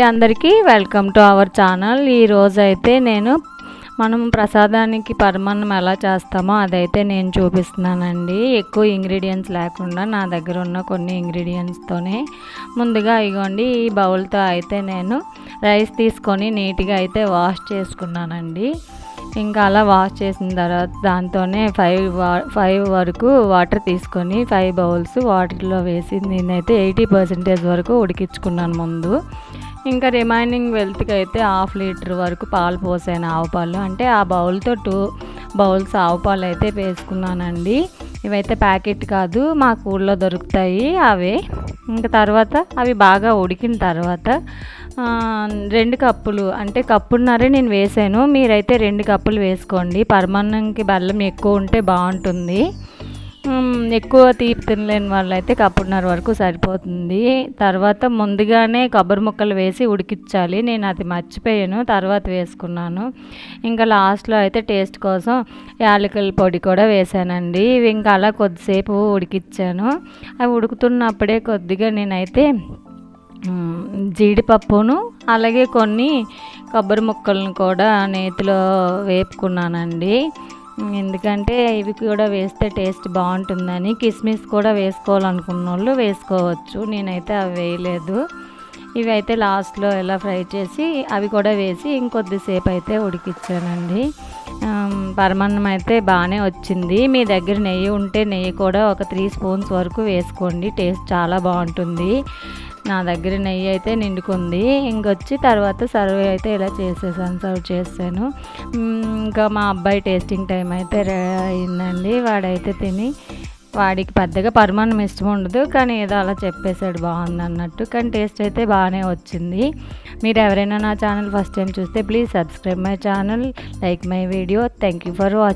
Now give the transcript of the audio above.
అందరికీ welcome to our channel. ఈ రోజు అయితే నేను మనం ప్రసాదానికి పరమాన్నం ఎలా చేస్తామో అదైతే నేను చూపిస్తున్నానండి। ఎక్కువ ఇంగ్రీడియెంట్స్ లేకుండా నా దగ్గర ఉన్న కొన్ని ఇంగ్రీడియెంట్స్ తోనే ముందుగా ఇగోండి ఈ బౌల్ తో అయితే నేను రైస్ తీసుకొని నీట్ గా అయితే వాష్ చేసుకున్నానండి। ఇంకా అలా వాష్ చేసిన తర్వాత దాంతోనే 5 వరకు వాటర్ తీసుకొని 5 బౌల్స్ వాటర్లో వేసి నేనైతే 80% వరకు ఉడికించుకున్నాను ముందు। ఇంకా రిమైనింగ్ వెల్త్కి అయితే 1/2 లీటర్ వరకు పాలు పోసాను, ఆవు పాలు। అంటే ఆ బౌల్తో 2 బౌల్స్ ఆవు పాలు అయితే వేసుకున్నానండి। ఇవైతే ప్యాకెట్ కాదు, మాకు ఊళ్ళో దొరుకుతాయి అవే। ఇంకా తర్వాత అవి బాగా ఉడికిన తర్వాత 2 కప్పులు అంటే కప్పున్నరే నేను వేసాను, మీరైతే 2 కప్పులు వేసుకోండి। పరమాన్నంకి బెల్లం ఎక్కువ ఉంటే బాగుంటుంది, ఎక్కువ తీపి తినలేని వాళ్ళైతే కప్పున్నర వరకు సరిపోతుంది। తర్వాత ముందుగానే కొబ్బరి ముక్కలు వేసి ఉడికించాలి, నేను అది మర్చిపోయాను, తర్వాత వేసుకున్నాను। ఇంకా లాస్ట్లో అయితే టేస్ట్ కోసం యాలకుల పొడి కూడా వేసానండి। ఇంకా అలా కొద్దిసేపు ఉడికించాను। అవి ఉడుకుతున్నప్పుడే కొద్దిగా నేనైతే జీడిపప్పును అలాగే కొన్ని కొబ్బరి ముక్కలను కూడా నేతిలో వేపుకున్నానండి। ఎందుకంటే ఇవి కూడా వేస్తే టేస్ట్ బాగుంటుందని। కిస్మిస్ కూడా వేసుకోవాలనుకున్న వాళ్ళు వేసుకోవచ్చు, నేనైతే అవి వేయలేదు। ఇవి అయితే లాస్ట్లో ఇలా ఫ్రై చేసి అవి కూడా వేసి ఇంకొద్దిసేపు అయితే ఉడికించానండి। పరమాన్నం అయితే బాగానే వచ్చింది। మీ దగ్గర నెయ్యి ఉంటే నెయ్యి కూడా ఒక 3 స్పూన్స్ వరకు వేసుకోండి, టేస్ట్ చాలా బాగుంటుంది। నా దగ్గర నెయ్యి అయితే నిండుకుంది। ఇంకొచ్చి తర్వాత సర్వ్ అయితే ఇలా సర్వ్ చేశాను। ఇంకా మా అబ్బాయి టేస్టింగ్ టైం అయితే అయిందండి। వాడైతే తిని వాడికి పెద్దగా పరమాన్నం ఇష్టం ఉండదు, కానీ ఏదో అలా చెప్పేశాడు బాగుంది అన్నట్టు, కానీ టేస్ట్ అయితే బాగానే వచ్చింది। మీరు ఎవరైనా నా ఛానల్ ఫస్ట్ టైం చూస్తే please subscribe my channel, like my video. Thank you for watching.